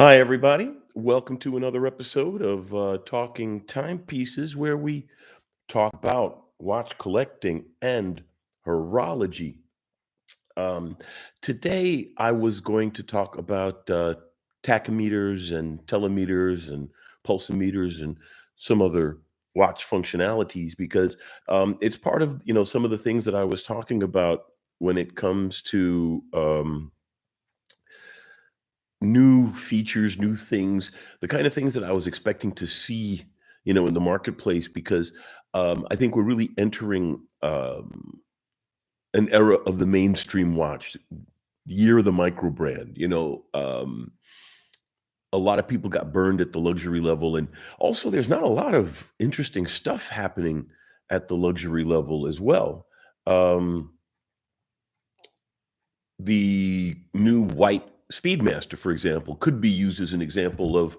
Hi, everybody. Welcome to another episode of Talking Timepieces, where we talk about watch collecting and horology. Um, Today, I was going to talk about tachymeters and telemeters and pulsometers and some other watch functionalities because it's part of some of the things that I was talking about when it comes to new features, new things, the kind of things that I was expecting to see, in the marketplace because I think we're really entering an era of the mainstream watch, year of the micro brand. A lot of people got burned at the luxury level, and also there's not a lot of interesting stuff happening at the luxury level as well. Um, The new white Speedmaster, for example, could be used as an example of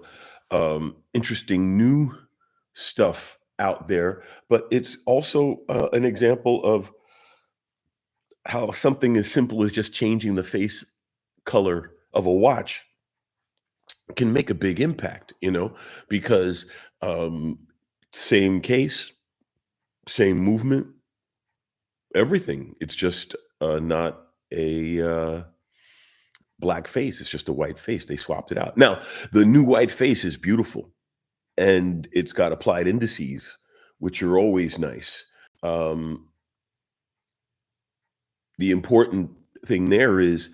interesting new stuff out there, but it's also an example of how something as simple as just changing the face color of a watch can make a big impact, because um, same case, same movement, everything. It's just not a black face, it's just a white face, they swapped it out. Now, the new white face is beautiful, and it's got applied indices, which are always nice. Um, the important thing there is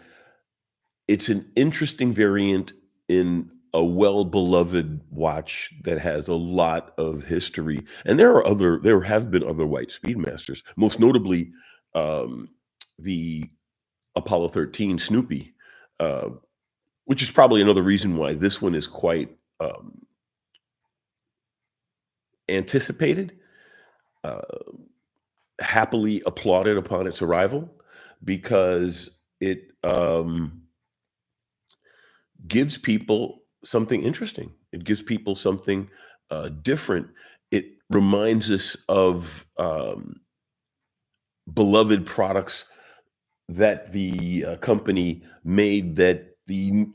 it's an interesting variant in a well-beloved watch that has a lot of history, and there have been other white Speedmasters, most notably, um, the Apollo 13 Snoopy, uh, which is probably another reason why this one is quite, anticipated, uh, happily applauded upon its arrival because it, gives people something interesting. It gives people something, different. It reminds us of, beloved products that the, company made that the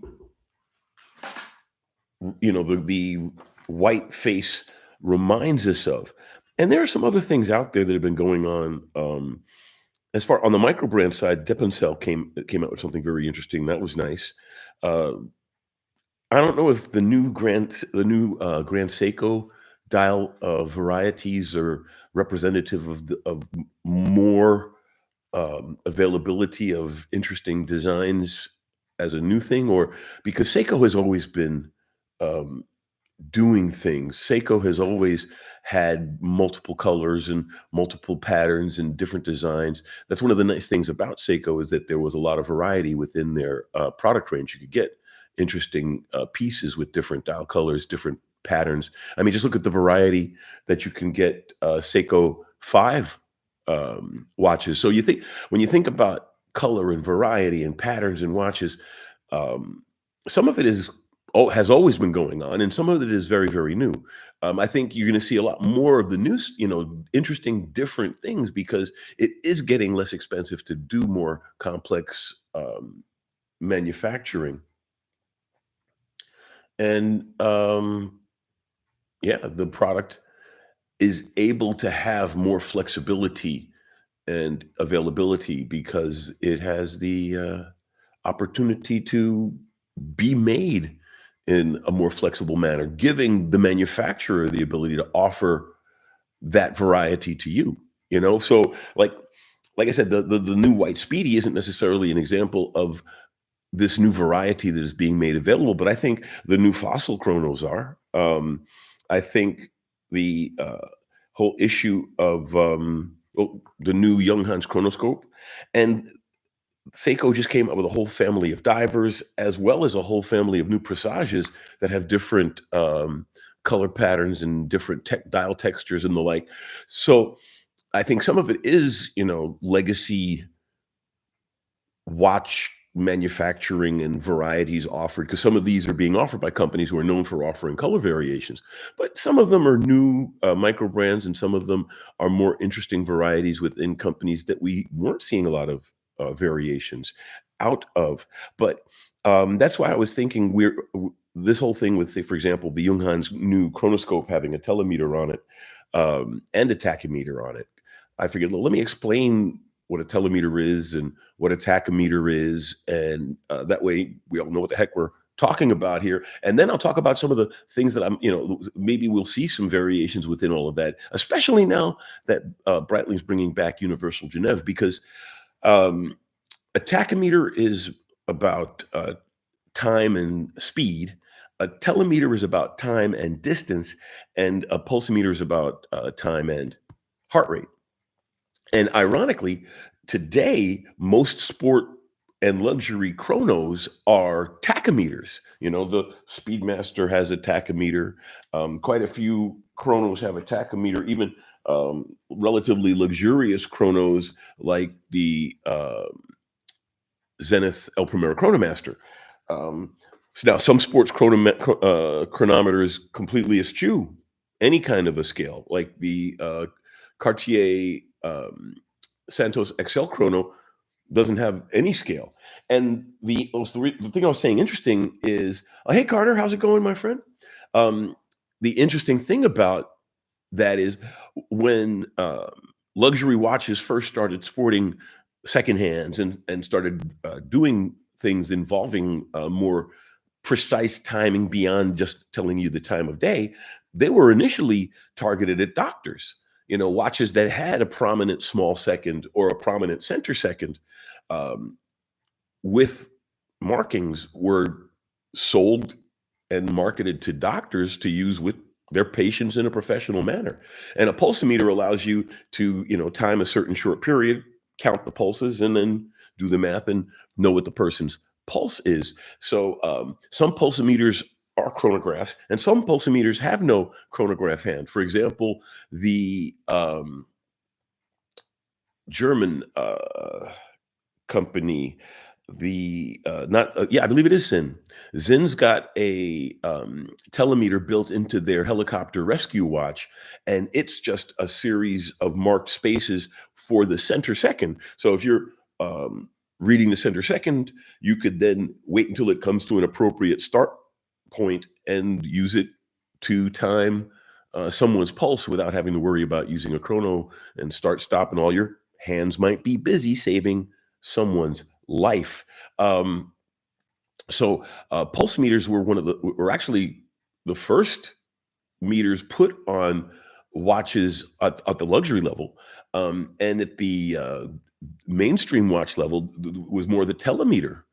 white face reminds us of. And there are some other things out there that have been going on. As far on the micro brand side, Depensel came out with something very interesting. That was nice. Uh, I don't know if the new Grand Seiko dial varieties are representative of more availability of interesting designs as a new thing, or because Seiko has always been um, doing things. Seiko has always had multiple colors and multiple patterns and different designs. That's one of the nice things about Seiko is that there was a lot of variety within their product range. You could get interesting pieces with different dial colors, different patterns. I mean, just look at the variety that you can get Seiko 5 watches. So when you think about color and variety and patterns and watches, um, some of it has always been going on, and some of it is very, very new. I think you're going to see a lot more of the new, interesting, different things because it is getting less expensive to do more complex manufacturing, and yeah, the product is able to have more flexibility and availability because it has the opportunity to be made in a more flexible manner, giving the manufacturer the ability to offer that variety to you. So like I said, the new white Speedy isn't necessarily an example of this new variety that is being made available, but I think the new fossil chronos are. I think the whole issue of the new Young Hans chronoscope, and Seiko just came up with a whole family of divers, as well as a whole family of new pressages that have different color patterns and different dial textures and the like. So I think some of it is, legacy watch manufacturing and varieties offered because some of these are being offered by companies who are known for offering color variations, but some of them are new micro brands, and some of them are more interesting varieties within companies that we weren't seeing a lot of variations out of. But that's why I was thinking this whole thing with, say, for example, the Junghein's new chronoscope having a telemeter on it, and a tachymeter on it. I figured, well, let me explain what a telemeter is and what a tachymeter is, and that way we all know what the heck we're talking about here. And then I'll talk about some of the things that maybe we'll see some variations within all of that, especially now that Breitling's bringing back Universal Genève, because um, a tachymeter is about time and speed. A telemeter is about time and distance, and a pulsometer is about time and heart rate. And ironically, today, most sport and luxury chronos are tachymeters. The Speedmaster has a tachymeter. Quite a few chronos have a tachymeter. Even relatively luxurious chronos like the Zenith El Primero Chronomaster. So now some sports chronometers completely eschew any kind of a scale, like the Cartier Santos XL Chrono doesn't have any scale. And the thing I was saying interesting is, hey Carter, how's it going, my friend? Um, the interesting thing about that is when luxury watches first started sporting second hands and started doing things involving more precise timing beyond just telling you the time of day, they were initially targeted at doctors. Watches that had a prominent small second or a prominent center second um, with markings were sold and marketed to doctors to use with their patients in a professional manner. And a pulsometer allows you to, time a certain short period, count the pulses, and then do the math and know what the person's pulse is. So some pulsometers are chronographs, and some pulsometers have no chronograph hand. For example, the German company, the not yeah, I believe it is Zinn. Zinn's got a telemeter built into their helicopter rescue watch, and it's just a series of marked spaces for the center second. So if you're reading the center second, you could then wait until it comes to an appropriate start point and use it to time someone's pulse without having to worry about using a chrono and start stop, and all your hands might be busy saving someone's life. So pulse meters were actually the first meters put on watches at the luxury level, and at the mainstream watch level was more the telemeter,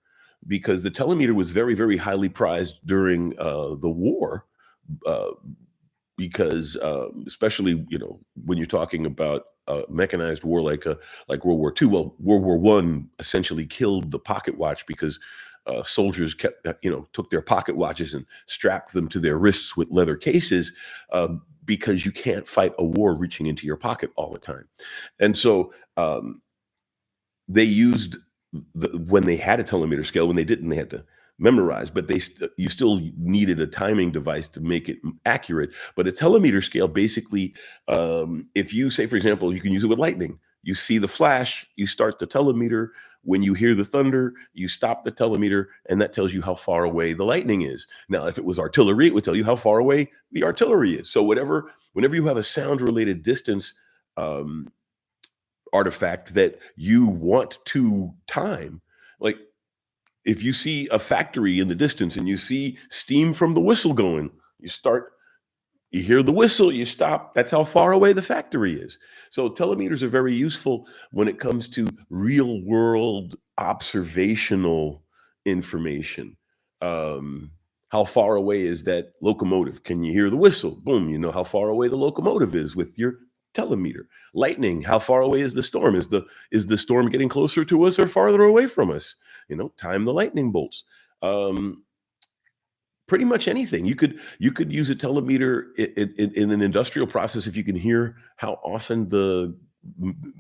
because the telemeter was very, very highly prized during the war. Uh, because especially when you're talking about mechanized war like World War II. Well, World War One essentially killed the pocket watch because soldiers kept took their pocket watches and strapped them to their wrists with leather cases, uh, because you can't fight a war reaching into your pocket all the time. And so they used when they had a telemeter scale. When they didn't, they had to memorize, but you still needed a timing device to make it accurate. But a telemeter scale basically, if you say, for example, you can use it with lightning. You see the flash, you start the telemeter. When you hear the thunder, you stop the telemeter, and that tells you how far away the lightning is. Now, if it was artillery, it would tell you how far away the artillery is. So whenever you have a sound related distance um, artifact that you want to time, like if you see a factory in the distance and you see steam from the whistle going, you hear the whistle, you stop. That's how far away the factory is. So telemeters are very useful when it comes to real world observational information. Um, how far away is that locomotive? Can you hear the whistle? Boom, you know how far away the locomotive is with your telemeter. Lightning, how far away is the storm? Is the storm getting closer to us or farther away from us? Time the lightning bolts. Um, Pretty much anything. You could use a telemeter in an industrial process if you can hear how often the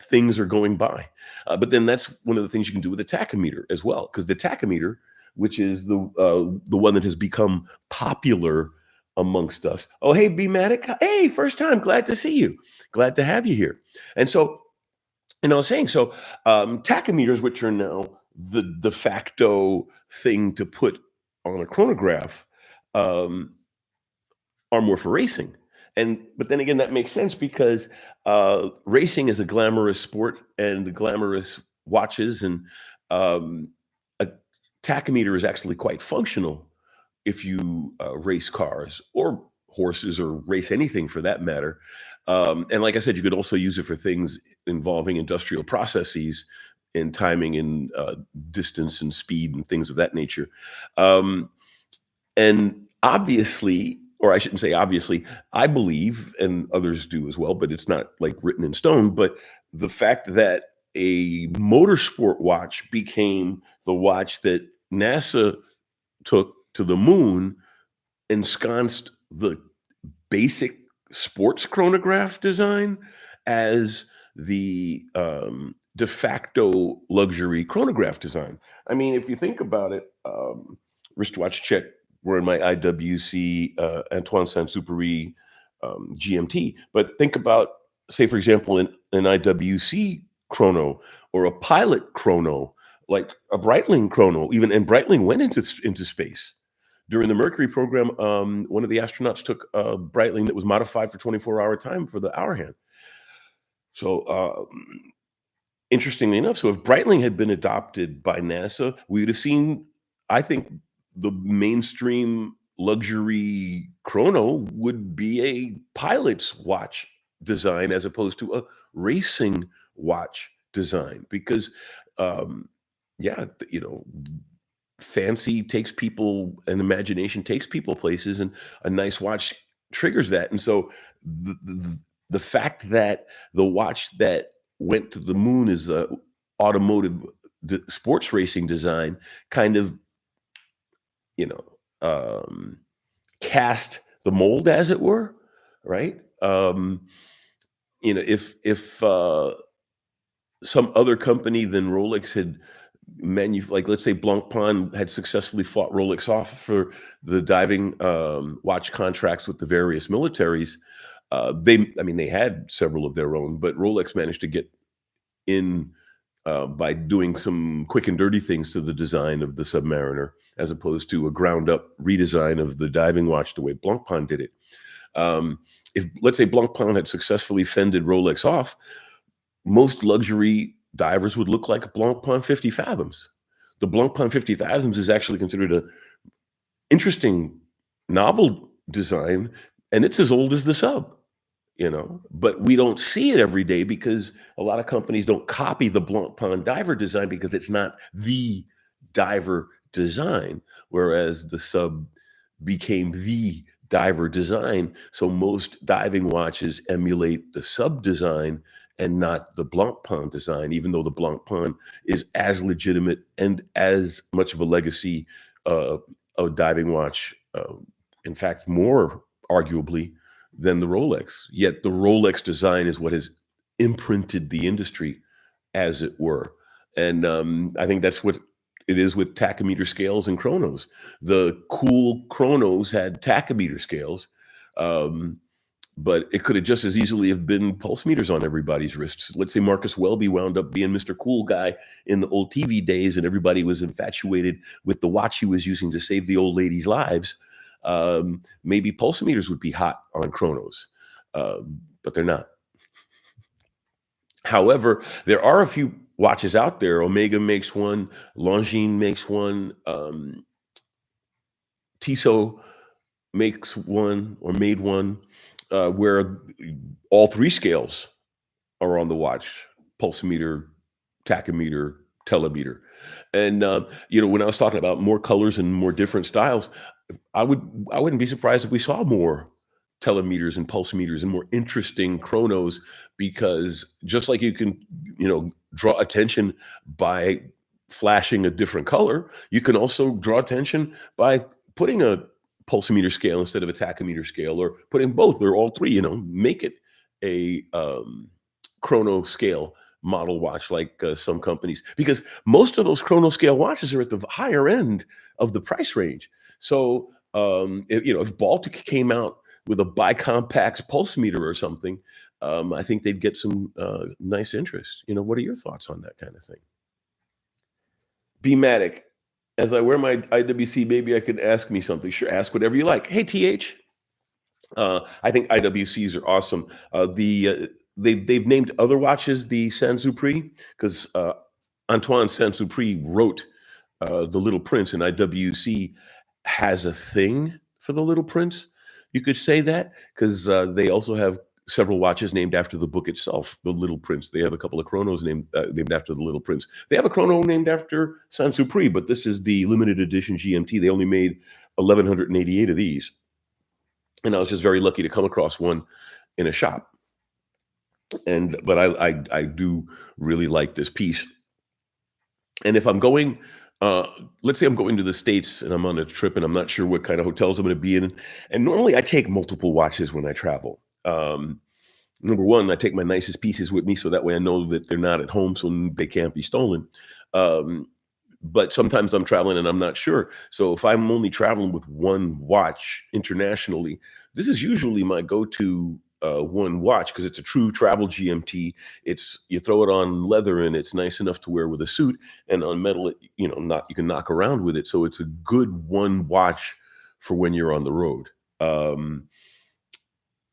things are going by. But then that's one of the things you can do with a tachymeter as well, because the tachymeter, which is the one that has become popular amongst us. Oh, hey, B-Matic. Hey, first time. Glad to see you. Glad to have you here. And so, I was saying, so tachymeters, which are now the de facto thing to put on a chronograph, um, are more for racing. And but then again, that makes sense because racing is a glamorous sport and the glamorous watches and um, a tachymeter is actually quite functional if you race cars or horses or race anything for that matter. And like I said, you could also use it for things involving industrial processes and timing and distance and speed and things of that nature. Um, and obviously, or I shouldn't say obviously, I believe, and others do as well, but it's not like written in stone. But the fact that a motorsport watch became the watch that NASA took to the moon ensconced the basic sports chronograph design as the de facto luxury chronograph design. I mean, if you think about it, wristwatch check, we're in my IWC Antoine Saint-Exupéry GMT, but think about, say, for example, an IWC chrono or a pilot chrono, like a Breitling chrono, even, and Breitling went into space. During the Mercury program, one of the astronauts took a Breitling that was modified for 24-hour time for the hour hand. So, interestingly enough, so if Breitling had been adopted by NASA, we would have seen, I think, the mainstream luxury chrono would be a pilot's watch design as opposed to a racing watch design because, um, yeah, fancy takes people and imagination takes people places, and a nice watch triggers that. And so the fact that the watch that went to the moon is a automotive sports racing design kind of, you know, cast the mold, as it were, right? If some other company than Rolex had like, let's say Blancpain had successfully fought Rolex off for the diving watch contracts with the various militaries. I mean, they had several of their own, but Rolex managed to get in by doing some quick and dirty things to the design of the Submariner, as opposed to a ground up redesign of the diving watch the way Blancpain did it. If, let's say, Blancpain had successfully fended Rolex off, most luxury divers would look like a Blancpain 50 Fathoms. The Blancpain 50 Fathoms is actually considered a interesting, novel design, and it's as old as the Sub, but we don't see it every day because a lot of companies don't copy the Blancpain diver design because it's not the diver design, whereas the Sub became the diver design. So most diving watches emulate the Sub design and not the Blancpain design, even though the Blancpain is as legitimate and as much of a legacy of diving watch. In fact, more arguably than the Rolex. Yet the Rolex design is what has imprinted the industry, as it were. And I think that's what it is with tachymeter scales and chronos. The cool chronos had tachymeter scales, um, but it could have just as easily have been pulse meters on everybody's wrists. Let's say Marcus Welby wound up being Mr. Cool Guy in the old TV days, and everybody was infatuated with the watch he was using to save the old ladies' lives. Maybe pulsometers would be hot on chronos, but they're not. However, there are a few watches out there. Omega makes one, Longines makes one, Tissot makes one or made one, where all three scales are on the watch: pulsometer, tachymeter, telemeter. And when I was talking about more colors and more different styles, I wouldn't be surprised if we saw more telemeters and pulsometers and more interesting chronos, because just like you can, draw attention by flashing a different color, you can also draw attention by putting a pulsometer scale instead of a tachymeter scale, or putting both or all three, make it a chrono scale model watch, like some companies, because most of those chrono scale watches are at the higher end of the price range. So if Baltic came out with a bicompact pulsometer or something, I think they'd get some nice interest. What are your thoughts on that kind of thing? Bmatic. As I wear my IWC, maybe I could ask me something. Sure, ask whatever you like. Hey, TH. I think IWCs are awesome. They've named other watches the Saint-Supreme because Antoine Saint-Supreme wrote The Little Prince, and IWC has a thing for The Little Prince. You could say that because they also have several watches named after the book itself, The Little Prince. They have a couple of chronos named after The Little Prince. They have a chrono named after Saint-Supreme, but this is the limited edition GMT. They only made 1,188 of these, and I was just very lucky to come across one in a shop. But I do really like this piece. And if I'm going, uh, let's say I'm going to the States and I'm on a trip and I'm not sure what kind of hotels I'm going to be in, and normally I take multiple watches when I travel. Number one, I take my nicest pieces with me so that way I know that they're not at home, so they can't be stolen. Um, but sometimes I'm traveling and I'm not sure. So if I'm only traveling with one watch internationally, this is usually my go-to one watch because it's a true travel GMT. It's you throw it on leather and it's nice enough to wear with a suit, and on metal, not you can knock around with it. So it's a good one watch for when you're on the road. Um,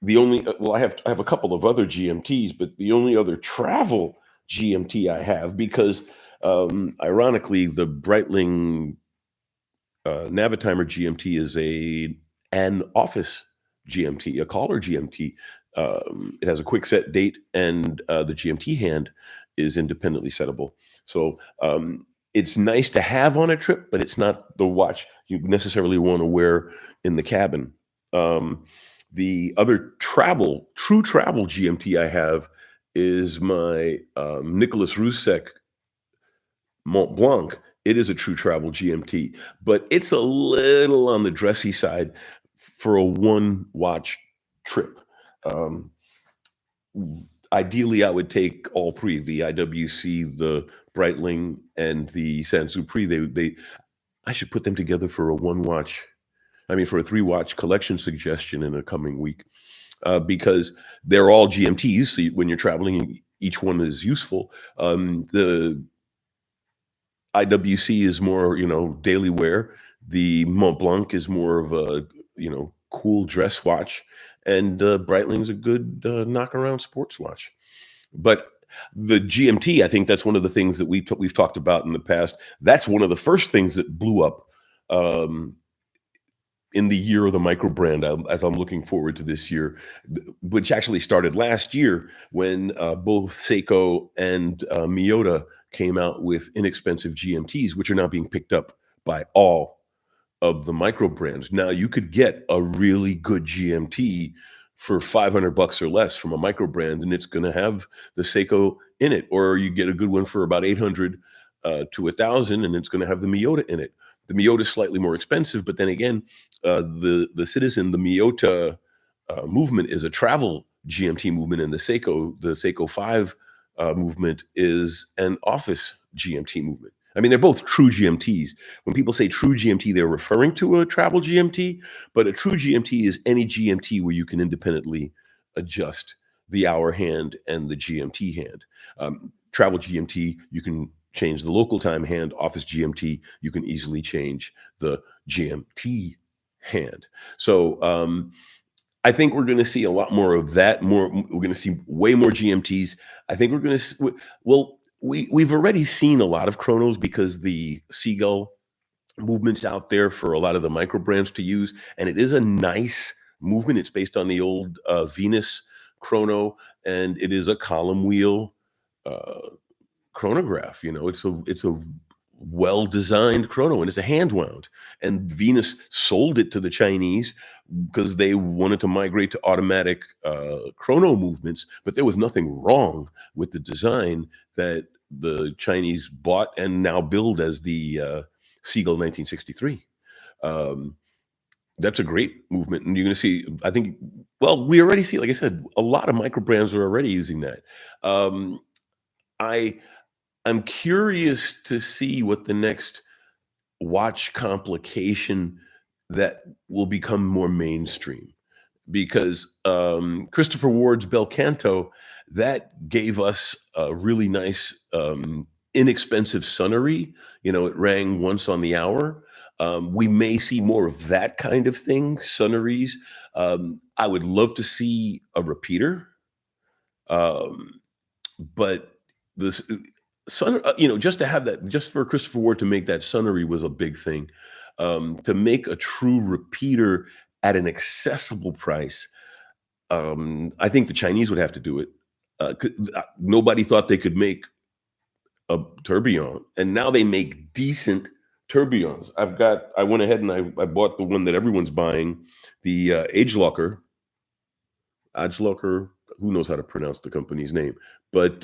the only well, I have a couple of other GMTs, but the only other travel GMT I have because ironically, the Breitling Navitimer GMT is an office GMT, a caller GMT. It has a quick set date, and the GMT hand is independently settable. So it's nice to have on a trip, but it's not the watch you necessarily want to wear in the cabin. Um, the other true travel GMT I have is my Nicholas Rusek Mont Blanc. It is a true travel GMT, but it's a little on the dressy side for a one watch trip. Um, Ideally, I would take all three: the IWC, the Breitling, and the Saint-Supreme. I should put them together for a one watch. I mean, for a three watch collection suggestion in a coming week, because they're all GMTs. So when you're traveling, each one is useful. The IWC is more, daily wear. The Mont Blanc is more of a, cool dress watch, and Breitling's a good knock around sports watch. But the GMT, I think that's one of the things that we've talked about in the past. That's one of the first things that blew up um, in the year of the micro brand. As I'm looking forward to this year, which actually started last year when both Seiko and Miyota came out with inexpensive GMTs, which are now being picked up by all of the micro brands. Now you could get a really good GMT for 500 bucks or less from a micro brand, and it's going to have the Seiko in it, or you get a good one for about 800 to 1,000, and it's going to have the Miyota in it. The Miyota is slightly more expensive, but then again, the Citizen, the Miyota movement is a travel GMT movement, and the Seiko 5 movement is an office GMT movement. I mean, they're both true GMTs. When people say true GMT, they're referring to a travel GMT, but a true GMT is any GMT where you can independently adjust the hour hand and the GMT hand. Travel GMT, you can change the local time hand. Office GMT, you can easily change the GMT hand. So I think we're going to see a lot more of that. We're going to see way more GMTs. I think we're going to. Well, we've already seen a lot of chronos because the Seagull movement's out there for a lot of the micro brands to use, and it is a nice movement. It's based on the old Venus chrono, and it is a column wheel uh, chronograph. It's a well designed chrono, and it's a hand wound. And Venus sold it to the Chinese because they wanted to migrate to automatic chrono movements, but there was nothing wrong with the design that the Chinese bought and now build as the Seagull 1963. Um, that's a great movement, and you're going to see. I think. Well, we already see, like I said, a lot of micro brands are already using that. Um, I I'm curious to see what the next watch complication that will become more mainstream because Christopher Ward's Bel Canto that gave us a really nice inexpensive sonnery. It rang once on the hour. We may see more of that kind of thing, sonneries. I would love to see a repeater. Um, but this just to have that, just for Christopher Ward to make that sonnery was a big thing. To make a true repeater at an accessible price, I think the Chinese would have to do it. Nobody thought they could make a tourbillon, and now they make decent tourbillons. I went ahead and I bought the one that everyone's buying, the Ajlocker, who knows how to pronounce the company's name? But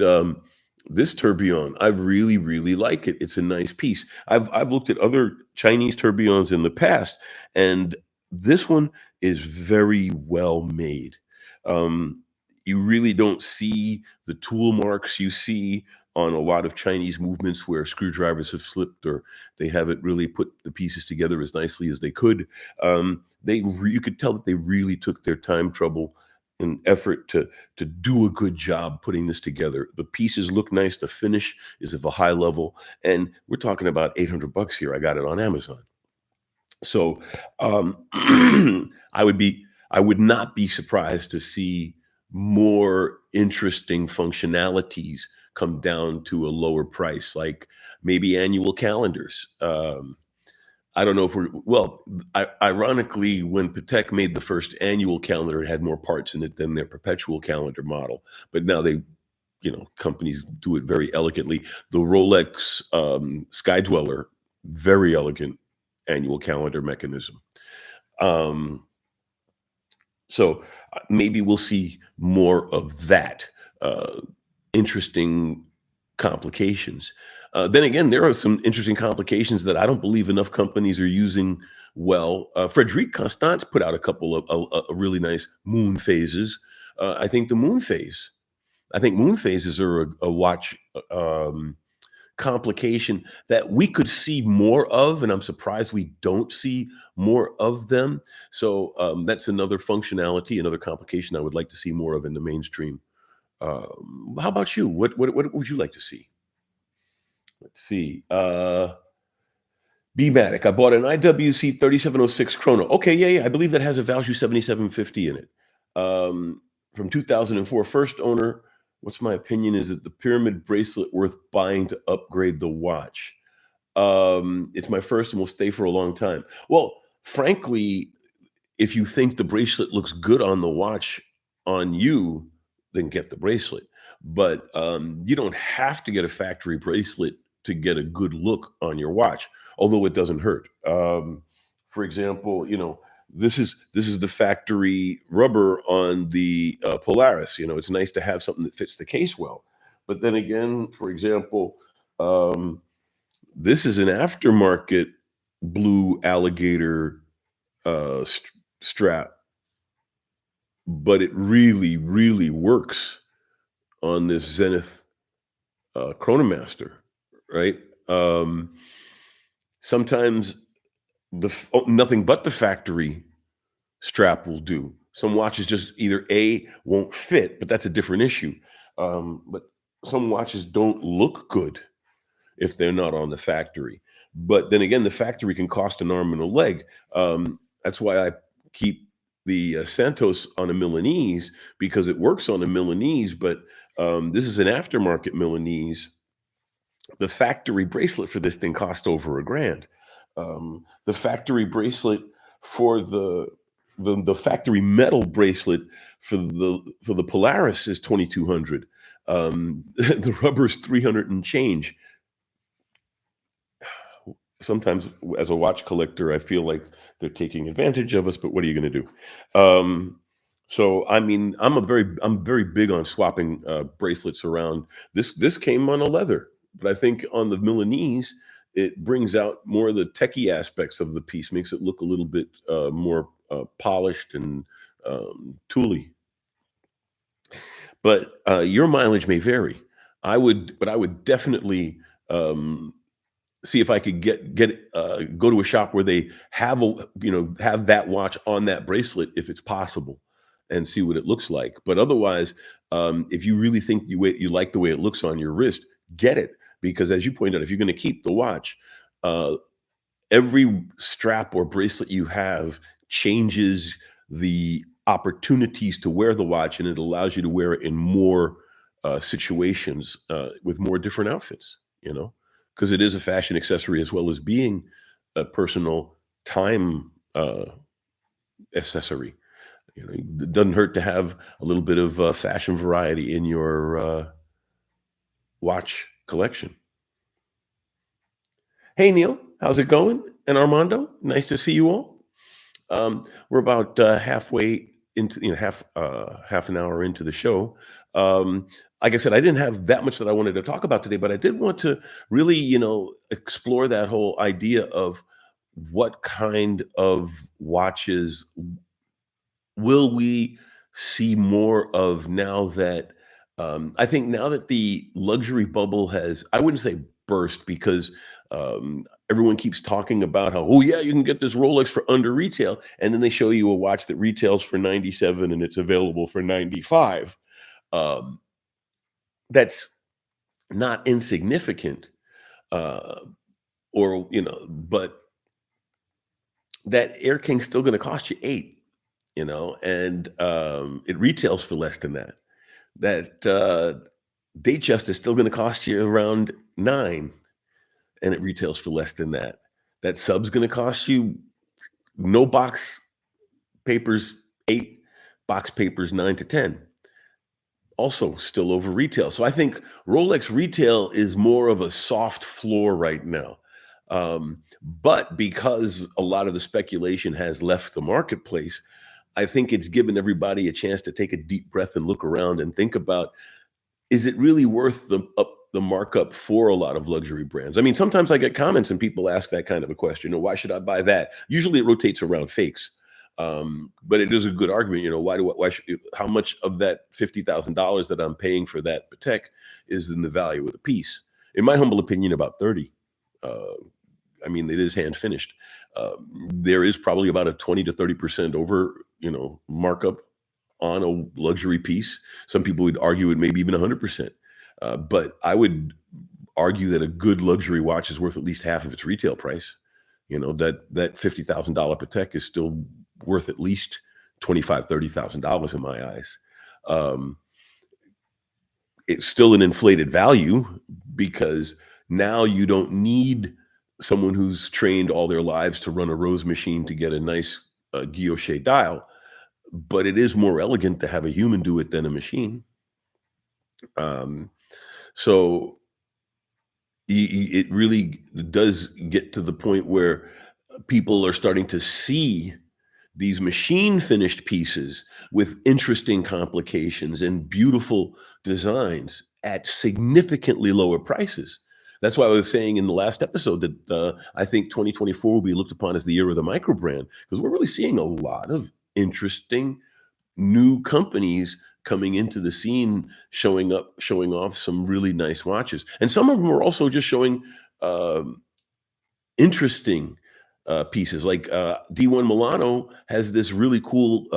this tourbillon, I really, really like it. It's a nice piece. I've looked at other Chinese tourbillons in the past, and this one is very well made. You really don't see the tool marks you see on a lot of Chinese movements where screwdrivers have slipped or they haven't really put the pieces together as nicely as they could. You could tell that they really took their time, trouble, and effort to do a good job putting this together. The pieces look nice. The finish is of a high level, and we're talking about $800 here. I got it on Amazon. So I would not be surprised to see more interesting functionalities come down to a lower price, like maybe annual calendars. I don't know if ironically, when Patek made the first annual calendar, it had more parts in it than their perpetual calendar model. But now companies do it very elegantly. The Rolex Sky Dweller, very elegant annual calendar mechanism. Um, so maybe we'll see more of that. Interesting complications. Then again, there are some interesting complications that I don't believe enough companies are using well. Frederic Constance put out a couple of really nice moon phases. I think moon phases are a watch complication that we could see more of, and I'm surprised we don't see more of them. So that's another functionality, another complication I would like to see more of in the mainstream. How about you? What would you like to see? Let's see. BMatic. I bought an IWC 3706 Chrono. Okay, yeah. I believe that has a Value 7750 in it. From 2004. First owner. What's my opinion? Is it the pyramid bracelet worth buying to upgrade the watch? It's my first and will stay for a long time. Well, frankly, if you think the bracelet looks good on the watch on you, then get the bracelet. But you don't have to get a factory bracelet to get a good look on your watch, although it doesn't hurt. For example, this is the factory rubber on the Polaris. It's nice to have something that fits the case well. But then again, for example, this is an aftermarket blue alligator strap, but it really, really works on this Zenith Chronomaster, right? Sometimes nothing but the factory strap will do. Some watches just either won't fit, but that's a different issue. But some watches don't look good if they're not on the factory. But then again, the factory can cost an arm and a leg. That's why I keep the Santos on a Milanese, because it works on a Milanese, but this is an aftermarket Milanese. The factory bracelet for this thing cost over $1,000. The factory bracelet for the factory metal bracelet for the Polaris is $2,200. The rubber's 300 and change. Sometimes as a watch collector, I feel like they're taking advantage of us, but what are you going to do? So I mean, I'm very big on swapping bracelets around. This came on a leather, but I think on the Milanese, it brings out more of the techie aspects of the piece, makes it look a little bit more polished and tooly. But your mileage may vary. I would definitely see if I could go to a shop where they have have that watch on that bracelet if it's possible, and see what it looks like. But otherwise, if you really think you like the way it looks on your wrist, get it. because as you pointed out, if you're going to keep the watch, uh, every strap or bracelet you have changes the opportunities to wear the watch, and it allows you to wear it in more situations with more different outfits, because it is a fashion accessory as well as being a personal time accessory. It doesn't hurt to have a little bit of fashion variety in your watch collection. Hey, Neil, how's it going? And Armando, nice to see you all. We're about halfway into, half an hour into the show. Um, like I said, I didn't have that much that I wanted to talk about today, but I did want to really, explore that whole idea of what kind of watches will we see more of now that I think now that the luxury bubble has, I wouldn't say burst because everyone keeps talking about how, oh yeah, you can get this Rolex for under retail, and then they show you a watch that retails for 97 and it's available for 95. Um, that's not insignificant, uh, or but that Air King's still going to cost you eight, and it retails for less than that. That Datejust is still going to cost you around 9, and it retails for less than that. That sub's going to cost you no box papers 8, box papers 9 to 10. Also still over retail. So I think Rolex retail is more of a soft floor right now. But because a lot of the speculation has left the marketplace, I think it's given everybody a chance to take a deep breath and look around and think about, is it really worth the markup for a lot of luxury brands? I mean, sometimes I get comments and people ask that kind of a question. Why should I buy that? Usually it rotates around fakes. But it is a good argument. How much of that $50,000 that I'm paying for that Patek is in the value of the piece? In my humble opinion, about 30. Uh, I mean, it is hand finished. There is probably about a 20 to 30% over, markup on a luxury piece. Some people would argue it maybe even 100%. But I would argue that a good luxury watch is worth at least half of its retail price. That $50,000 Patek is still worth at least $25,000-$30,000 in my eyes. Um, it's still an inflated value because now you don't need someone who's trained all their lives to run a Rose machine to get a nice guilloche dial, but it is more elegant to have a human do it than a machine. Um, so it really does get to the point where people are starting to see these machine finished pieces with interesting complications and beautiful designs at significantly lower prices. That's why I was saying in the last episode that I think 2024 will be looked upon as the year of the micro brand, because we're really seeing a lot of interesting new companies coming into the scene, showing off some really nice watches. And some of them are also just showing um, interesting pieces. Like D1 Milano has this really cool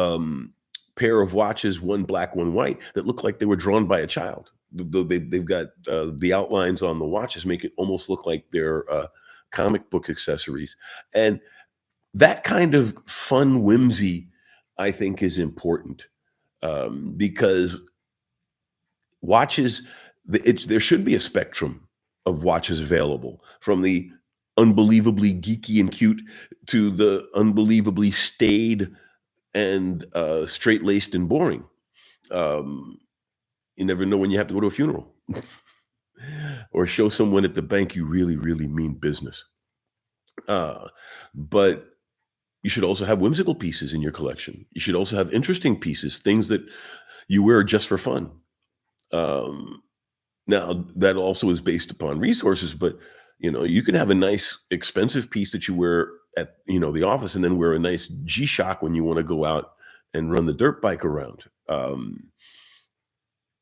pair of watches, one black, one white, that look like they were drawn by a child. They've got the outlines on the watches make it almost look like they're comic book accessories. And that kind of fun whimsy, I think, is important, because watches, there should be a spectrum of watches available, from the unbelievably geeky and cute to the unbelievably staid and straight-laced and boring. Um, you never know when you have to go to a funeral or show someone at the bank you really, really mean business. But you should also have whimsical pieces in your collection. You should also have interesting pieces, things that you wear just for fun. Um, Now, that also is based upon resources, but you can have a nice expensive piece that you wear at the office, and then wear a nice G-Shock when you want to go out and run the dirt bike around.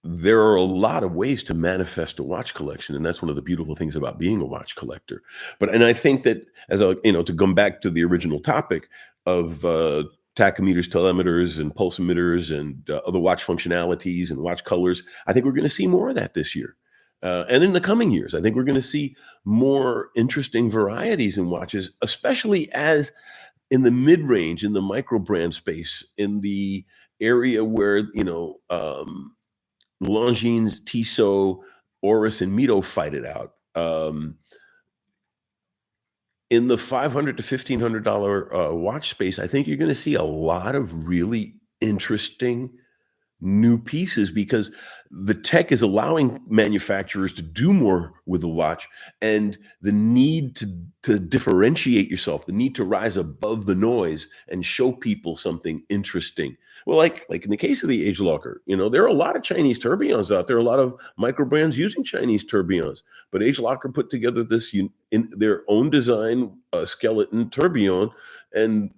There are a lot of ways to manifest a watch collection, and that's one of the beautiful things about being a watch collector. And I think that, to come back to the original topic of tachymeters, telemeters, and pulsometers, and other watch functionalities and watch colors, I think we're going to see more of that this year. And in the coming years, I think we're going to see more interesting varieties in watches, especially as in the mid range, in the micro brand space, in the area where, Longines, Tissot, Oris, and Mito fight it out. In the 500 to $1,500 watch space, I think you're going to see a lot of really interesting new pieces because the tech is allowing manufacturers to do more with the watch, and the need to differentiate yourself, the need to rise above the noise and show people something interesting. Well, like in the case of the age locker, there are a lot of Chinese tourbillons out there, a lot of micro brands using Chinese tourbillons, but age locker put together this in their own design skeleton tourbillon, and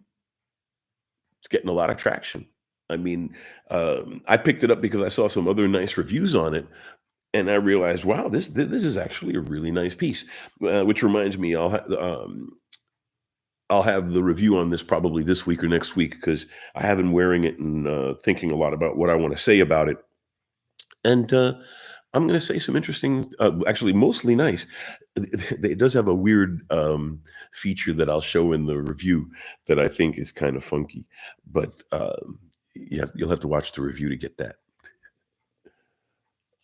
it's getting a lot of traction. I mean, I picked it up because I saw some other nice reviews on it, and I realized, wow, this is actually a really nice piece. Which reminds me, I'll have the review on this probably this week or next week because I have been wearing it and thinking a lot about what I want to say about it. And I'm going to say some interesting, actually, mostly nice. It does have a weird feature that I'll show in the review that I think is kind of funky, but you'll have to watch the review to get that.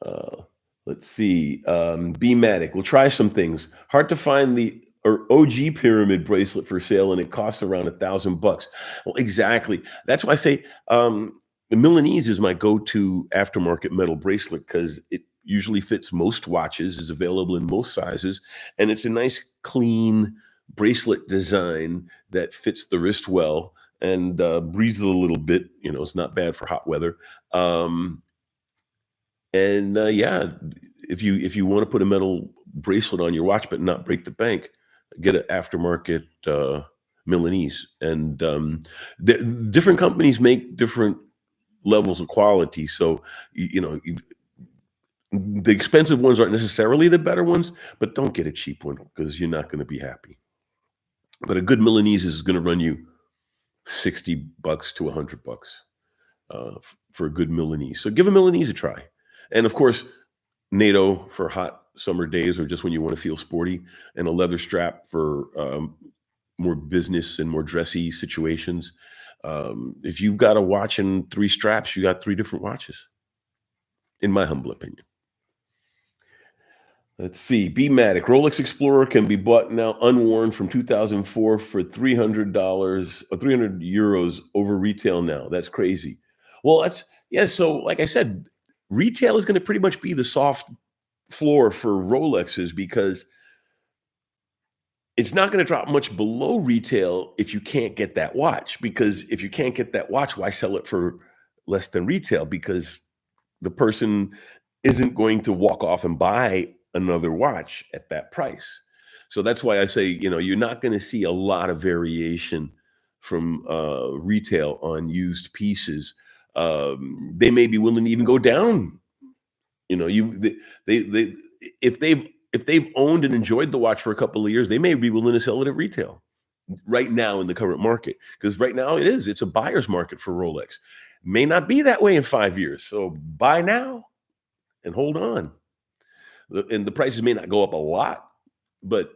Uh, let's see. B-Matic. We'll try some things. Hard to find the OG pyramid bracelet for sale, and it costs around $1,000. Well, exactly. That's why I say the Milanese is my go-to aftermarket metal bracelet because it usually fits most watches, is available in most sizes, and it's a nice, clean bracelet design that fits the wrist well and breathes a little bit. It's not bad for hot weather. And yeah, if you want to put a metal bracelet on your watch but not break the bank, get an aftermarket Milanese. And different companies make different levels of quality. So the expensive ones aren't necessarily the better ones, but don't get a cheap one because you're not going to be happy. But a good Milanese is going to run you $60 to $100 for a good Milanese. So give a Milanese a try. And of course, NATO for hot summer days or just when you want to feel sporty, and a leather strap for more business and more dressy situations. If you've got a watch and three straps, you got three different watches, in my humble opinion. Let's see. B-Matic. Rolex Explorer can be bought now unworn from 2004 for $300 or 300 euros over retail now. That's crazy. Well, yeah. So, like I said, retail is going to pretty much be the soft floor for Rolexes because it's not going to drop much below retail if you can't get that watch. Because if you can't get that watch, why sell it for less than retail? Because the person isn't going to walk off and buy another watch at that price. So that's why I say, you're not going to see a lot of variation from retail on used pieces. They may be willing to even go down. They if they've owned and enjoyed the watch for a couple of years, they may be willing to sell it at retail right now in the current market. Because right now it's a buyer's market for Rolex. May not be that way in 5 years. So buy now and hold on. And the prices may not go up a lot, but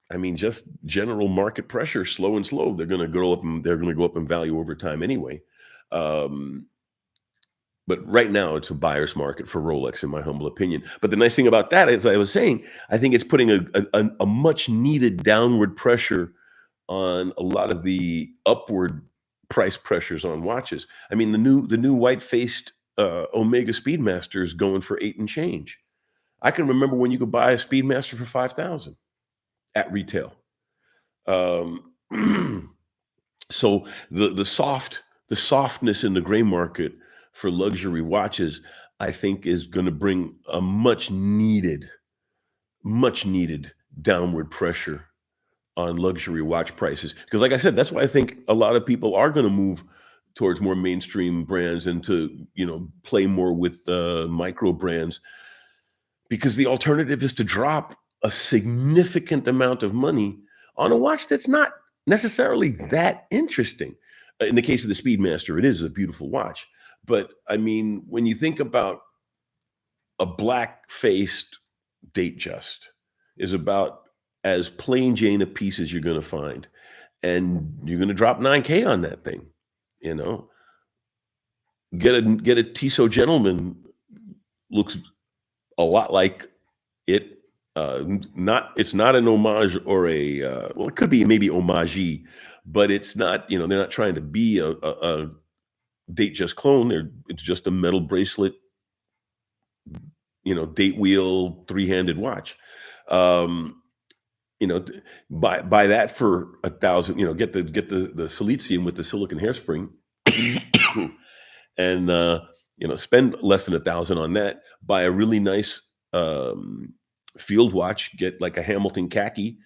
I mean, just general market pressure, slow and slow, they're going to go up and they're going to go up in value over time anyway. But right now, it's a buyer's market for Rolex, in my humble opinion. But the nice thing about that, as I was saying, I think it's putting a much needed downward pressure on a lot of the upward price pressures on watches. I mean, the new white faced Omega Speedmaster is going for 8 and change. I can remember when you could buy a Speedmaster for 5,000 at retail. Um, so the softness in the gray market for luxury watches, I think, is going to bring a much needed downward pressure on luxury watch prices. Because, like I said, that's why I think a lot of people are going to move towards more mainstream brands and to play more with micro brands, because the alternative is to drop a significant amount of money on a watch that's not necessarily that interesting. In the case of the Speedmaster, it is a beautiful watch. But I mean, when you think about a black faced Datejust is about as plain Jane a piece as you're going to find, and you're going to drop 9K on that thing. You know, get a Tissot Gentleman, looks a lot like it. Not It's not an homage or a well, it could be maybe homage, but it's not. They're not trying to be a Datejust clone. It's just a metal bracelet, date wheel, three-handed watch. Um, buy that for 1,000. Get the silicium with the silicon hairspring, and spend less than 1,000 on that. Buy a really nice um, field watch. Get like a Hamilton khaki.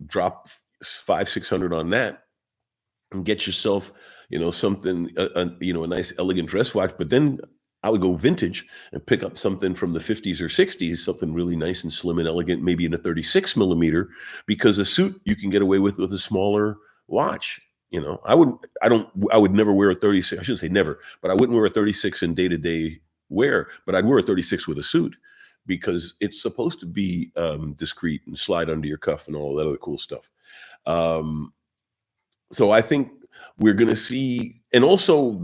Drop 500-600 on that, and get yourself, something, a nice elegant dress watch. But then I would go vintage and pick up something from the 50s or 60s, something really nice and slim and elegant, maybe in a 36 millimeter, because a suit you can get away with a smaller watch. I would never wear a 36. I shouldn't say never, but I wouldn't wear a 36 in day-to-day wear, but I'd wear a 36 with a suit because it's supposed to be discreet and slide under your cuff and all that other cool stuff. So I think we're going to see, and also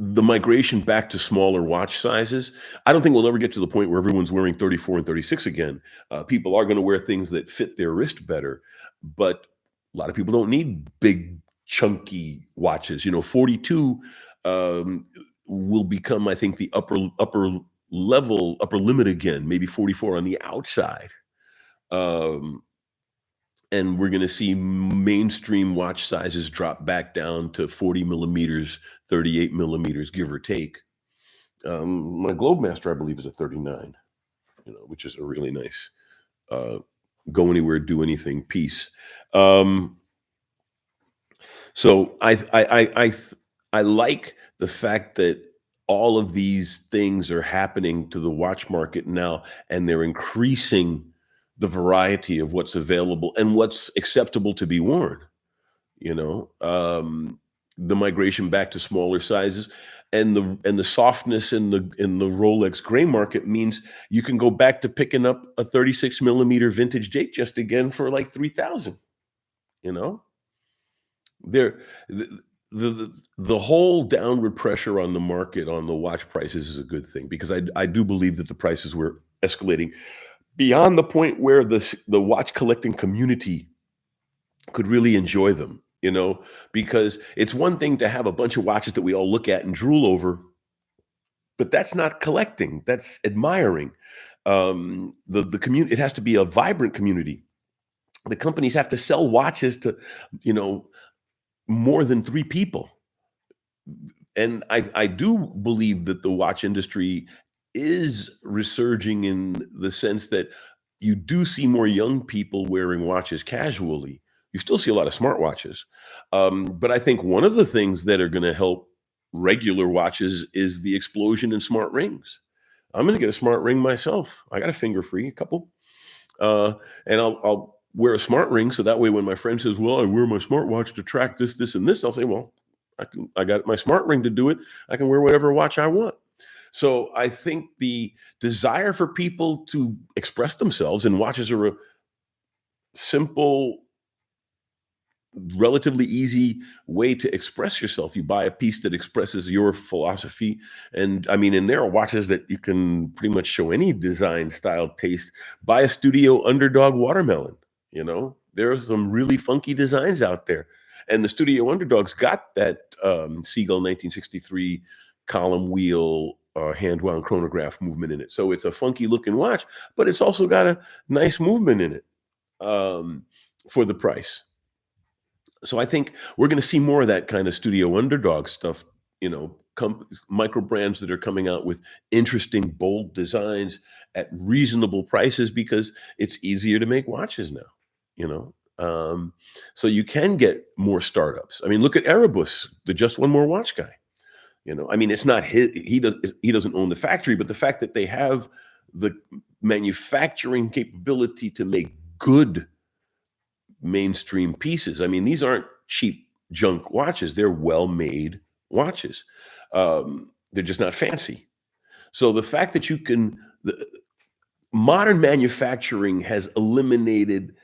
the migration back to smaller watch sizes. I don't think we'll ever get to the point where everyone's wearing 34 and 36 again. People are going to wear things that fit their wrist better, but a lot of people don't need big, chunky watches. 42 will become, I think, the upper level, upper limit again. Maybe 44 on the outside. And we're going to see mainstream watch sizes drop back down to 40 millimeters, 38 millimeters, give or take. My Globemaster, I believe, is a 39, which is a really nice go anywhere, do anything piece. So I like the fact that all of these things are happening to the watch market now, and they're increasing the variety of what's available and what's acceptable to be worn. The migration back to smaller sizes, and the softness in the Rolex gray market means you can go back to picking up a 36 millimeter vintage Datejust again for like 3,000. There, the whole downward pressure on the market on the watch prices is a good thing, because I do believe that the prices were escalating beyond the point where the watch collecting community could really enjoy them, because it's one thing to have a bunch of watches that we all look at and drool over, but that's not collecting, that's admiring. The community, it has to be a vibrant community. The companies have to sell watches to, more than 3 people. And I do believe that the watch industry is resurging in the sense that you do see more young people wearing watches casually. You still see a lot of smartwatches. But I think one of the things that are going to help regular watches is the explosion in smart rings. I'm going to get a smart ring myself. I got a finger free, a couple. And I'll wear a smart ring, so that way when my friend says, well, I wear my smartwatch to track this, this, and this, I'll say, well, I got my smart ring to do it. I can wear whatever watch I want. So I think the desire for people to express themselves, and watches are a simple, relatively easy way to express yourself. You buy a piece that expresses your philosophy. And I mean, and there are watches that you can pretty much show any design, style, taste. Buy a Studio Underdog watermelon. There are some really funky designs out there. And the Studio Underdog's got that Seagull 1963 column wheel hand wound chronograph movement in it. So it's a funky looking watch, but it's also got a nice movement in it for the price. So I think we're going to see more of that kind of Studio Underdog stuff, micro brands that are coming out with interesting, bold designs at reasonable prices, because it's easier to make watches now. So you can get more startups. I mean, look at Erebus, the Just One More Watch guy. I mean, it's not he doesn't own the factory, but the fact that they have the manufacturing capability to make good mainstream pieces. I mean, these aren't cheap junk watches. They're well-made watches. They're just not fancy. So the fact that you can modern manufacturing has eliminated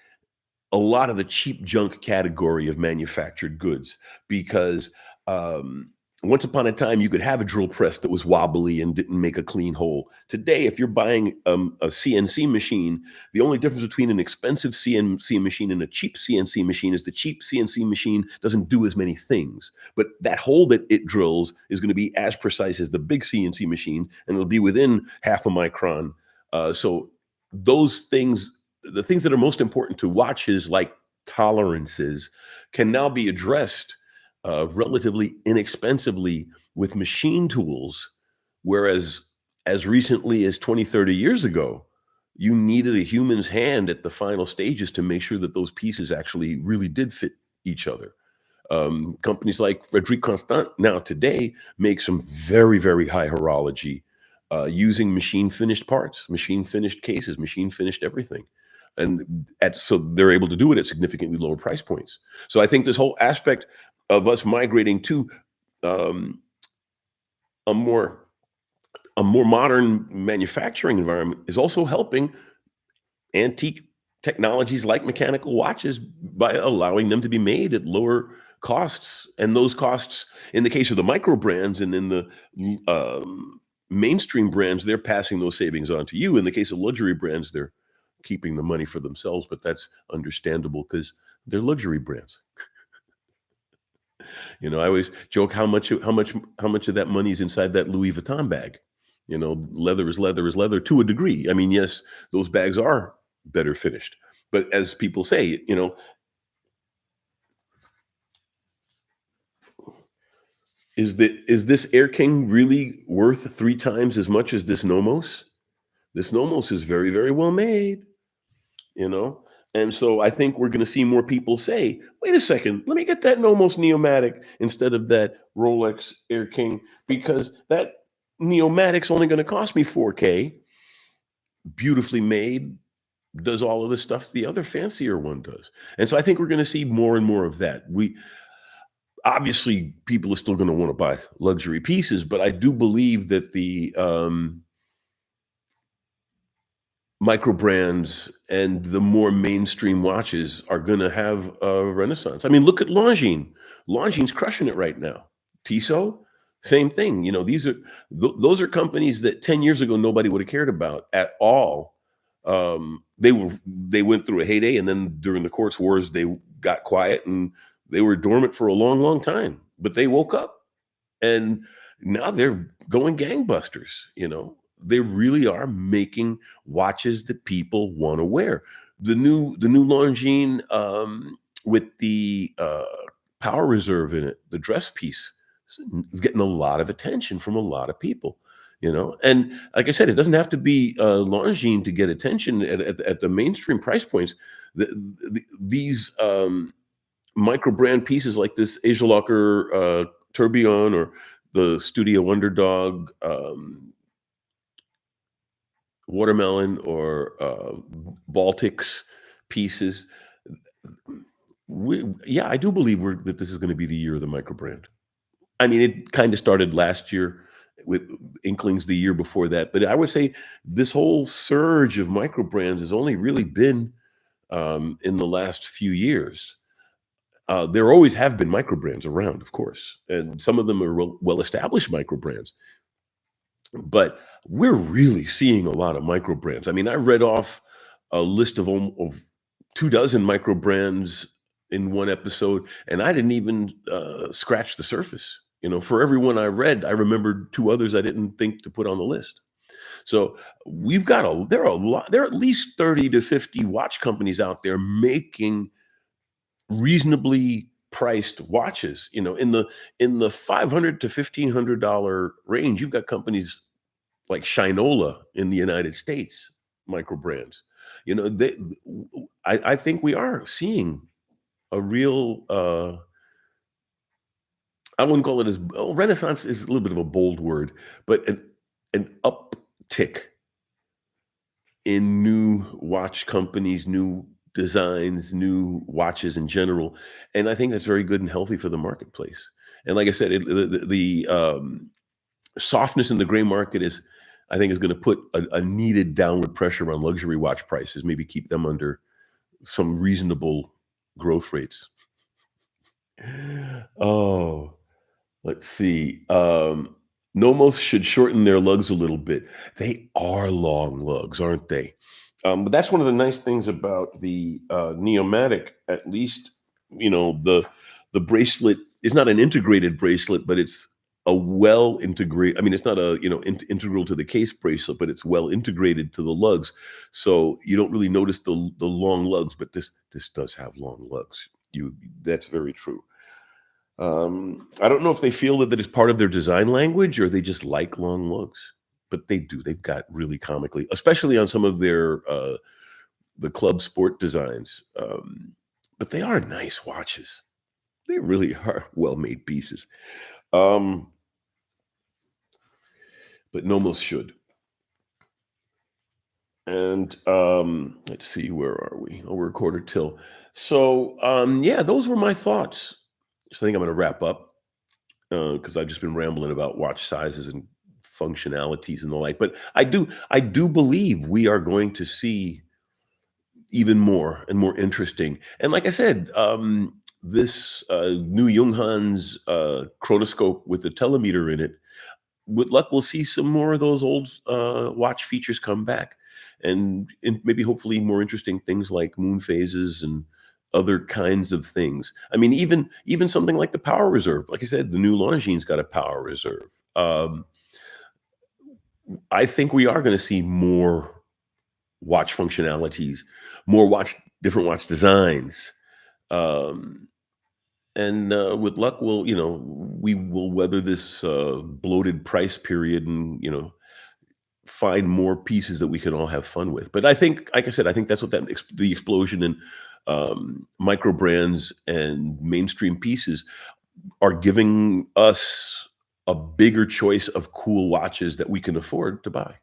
a lot of the cheap junk category of manufactured goods because um, once upon a time you could have a drill press that was wobbly and didn't make a clean hole. Today, if you're buying a CNC machine, the only difference between an expensive CNC machine and a cheap CNC machine is the cheap CNC machine doesn't do as many things. But that hole that it drills is going to be as precise as the big CNC machine, and it'll be within half a micron. So those things, the things that are most important to watches, like tolerances, can now be addressed relatively inexpensively with machine tools. Whereas as recently as 20, 30 years ago, you needed a human's hand at the final stages to make sure that those pieces actually really did fit each other. Companies like Frederic Constant now today make some very, very high horology using machine finished parts, machine finished cases, machine finished everything. So they're able to do it at significantly lower price points. So I think this whole aspect of us migrating to um, a more modern manufacturing environment is also helping antique technologies like mechanical watches by allowing them to be made at lower costs. And those costs, in the case of the micro brands and in the mainstream brands, they're passing those savings on to you. In the case of luxury brands, they're keeping the money for themselves, but that's understandable because they're luxury brands. I always joke how much of that money is inside that Louis Vuitton bag. Leather is leather is leather to a degree. I mean, yes, those bags are better finished, but as people say, is this Air King really worth 3 times as much as this Nomos? This Nomos is very, very well made. you know? And so I think we're going to see more people say, wait a second, let me get that Nomos Neomatic instead of that Rolex Air King, because that Neomatic's only going to cost me 4K, beautifully made, does all of the stuff the other fancier one does. And so I think we're going to see more and more of that. We obviously people are still going to want to buy luxury pieces, but I do believe that the micro brands and the more mainstream watches are gonna have a renaissance. I mean, look at Longines. Longine's crushing it right now. Tissot, same thing. These are those are companies that 10 years ago nobody would have cared about at all. They went through a heyday, and then during the quartz wars, they got quiet and they were dormant for a long, long time. But they woke up and now they're going gangbusters. They really are making watches that people want to wear. The new Longines with the power reserve in it, the dress piece, is getting a lot of attention from a lot of people. And like I said, it doesn't have to be Longines to get attention at the mainstream price points. These micro brand pieces like this Asia Locker Tourbillon, or the Studio Underdog Watermelon, or Baltics pieces. Yeah, I do believe that this is going to be the year of the micro brand. I mean, it kind of started last year with inklings the year before that, but I would say this whole surge of micro brands has only really been in the last few years. There always have been micro brands around, of course, and some of them are well-established micro brands. But we're really seeing a lot of micro brands. I mean, I read off a list of 2 dozen micro brands in one episode, and I didn't even scratch the surface. For every one I read, I remembered 2 others I didn't think to put on the list. So there are a lot. There are at least 30 to 50 watch companies out there making reasonably priced watches. In the $500 to $1,500 range, you've got companies like Shinola in the United States, micro brands. I think we are seeing a real. I wouldn't call it as renaissance is a little bit of a bold word, but an uptick in new watch companies, new designs, new watches in general, and I think that's very good and healthy for the marketplace. And like I said, the softness in the gray market is I think is going to put a needed downward pressure on luxury watch prices, maybe keep them under some reasonable growth rates. Oh, let's see. Nomos should shorten their lugs a little bit. They are long lugs, aren't they? But that's one of the nice things about the Neomatic. At least, the bracelet is not an integrated bracelet, but it's a well integrated. I mean, it's not a integral to the case bracelet, but it's well integrated to the lugs, so you don't really notice the long lugs. But this does have long lugs. That's very true. I don't know if they feel that it's part of their design language or they just like long lugs, but they do. They've got really comically, especially on some of their the club sport designs. But they are nice watches. They really are well-made pieces. Um, but Nomos should. And let's see, where are we? Oh, we're a quarter till. So yeah, those were my thoughts. So I think I'm going to wrap up. Because I've just been rambling about watch sizes and functionalities and the like. But I do believe we are going to see even more and more interesting. And like I said, this new Junghans chronoscope with the telemeter in it, with luck, we'll see some more of those old watch features come back, and maybe hopefully more interesting things like moon phases and other kinds of things. I mean, even something like the power reserve. Like I said, the new Longine's got a power reserve. I think we are going to see more watch functionalities, more different watch designs. Um, and with luck, we will weather this bloated price period, and find more pieces that we can all have fun with. But I think, like I said, I think that's what the explosion in micro brands and mainstream pieces are giving us a bigger choice of cool watches that we can afford to buy.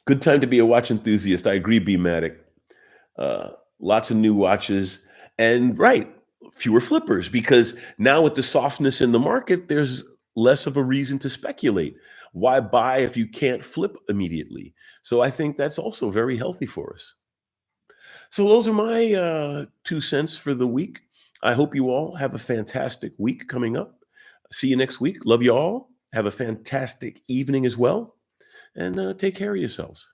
Good time to be a watch enthusiast. I agree, B-Matic. Uh, Lots of new watches, and right, fewer flippers, because now with the softness in the market, there's less of a reason to speculate. Why buy if you can't flip immediately? So I think that's also very healthy for us. So those are my 2 cents for the week. I hope you all have a fantastic week coming up. See you next week. Love you all. Have a fantastic evening as well, and take care of yourselves.